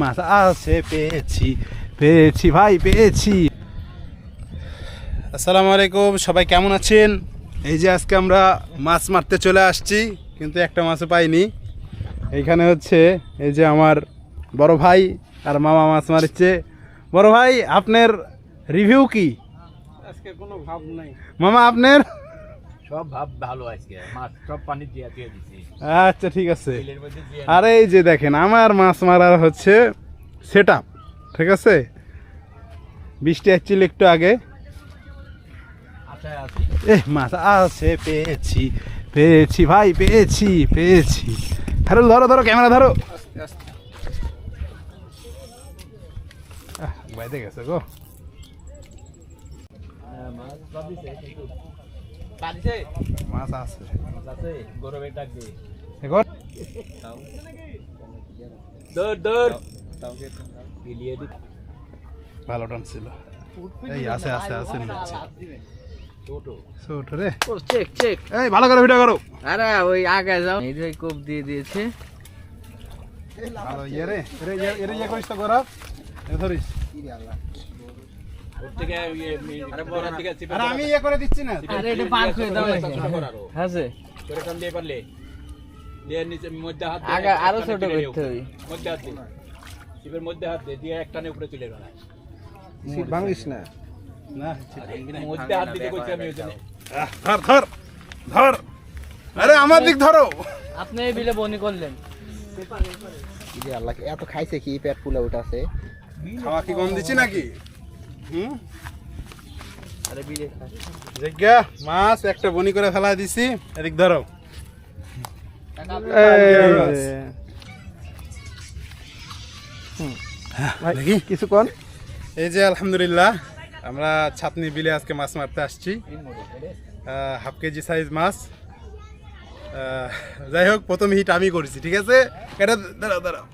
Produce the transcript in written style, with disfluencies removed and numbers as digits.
মাছ আছে, পেয়েছি পেয়েছি ভাই পেয়েছি। আসসালামু আলাইকুম, সবাই কেমন আছেন? এই যে আজকে আমরা মাছ মারতে চলে আসছি, কিন্তু একটা মাছও পাইনি। এইখানে হচ্ছে এই যে আমার বড় ভাই আর মামা মাছ মারছে। বড় ভাই, আপনার রিভিউ কি? আজকে কোনো ভাব নাই মামা আপনার? সব ভাব ভালো। আজকে মাছ সব পানি দিয়ে দিছি। আচ্ছা ঠিক আছে। আরে এই যে দেখেন আমার মাছ মারার হচ্ছে সেট আপ, ঠিক আছে। বৃষ্টি আসছিল একটু আগে। মাছ আছে, পেয়েছি পেয়েছি ভাই পেয়েছি পেয়েছি। ধরো ধরো ধরো, ক্যামেরা ধরো। বাইরে গেছে গো। মাছ আছে, ভালো টানছিল। এই আছে আছে আছে নিচ্ছে ছোট রে। চেক চেক, এই ভালো করে ভিডিও করো। আরে ওই আগে যাও। এই যে কোপ দিয়ে দিয়েছে। ভালো ইয়ে রে, এরে ইয়ে করিস তো গরা, এ ধরিস। আরে আমি ইয়ে করে দিচ্ছি না। আরে এটা পার করে দাও নাকি? হ্যাঁ স্যার, করে টান দিয়ে পারলে দিয়ে নিচে মধ্যে হাত আগে আরো ছোট করতে হবে। মধ্যে হাত দে, শিবের মধ্যে হাত দে, দিয়ে একটানে উপরে তুলে দাও। সিট ভাঙিস না। না মধ্যে হাত দিতে কইছি আমি ওইখানে। ধর ধর ধর। আরে আমার দিক ধরো। আপনি এই বিলে বনি করলেন। জি আল্লাহ, এত খাইছে কি পেট ফুলে উঠাছে। খাওয়া কি কম দিচ্ছি নাকি? আরে বিলে জিজ্ঞা মাছ একটা বনি করে ফেলা দিছি, এদিক ধরো। দেখি কিছু কোন। এই যে আলহামদুলিল্লাহ আমরা ছাতনি বিলে আজকে মাছ মারতে আসছি। হাফ কেজি সাইজ মাছ। যাই হোক, প্রথম হিট আমি করেছি, ঠিক আছে। এটা দাঁড়াও দাঁড়াও।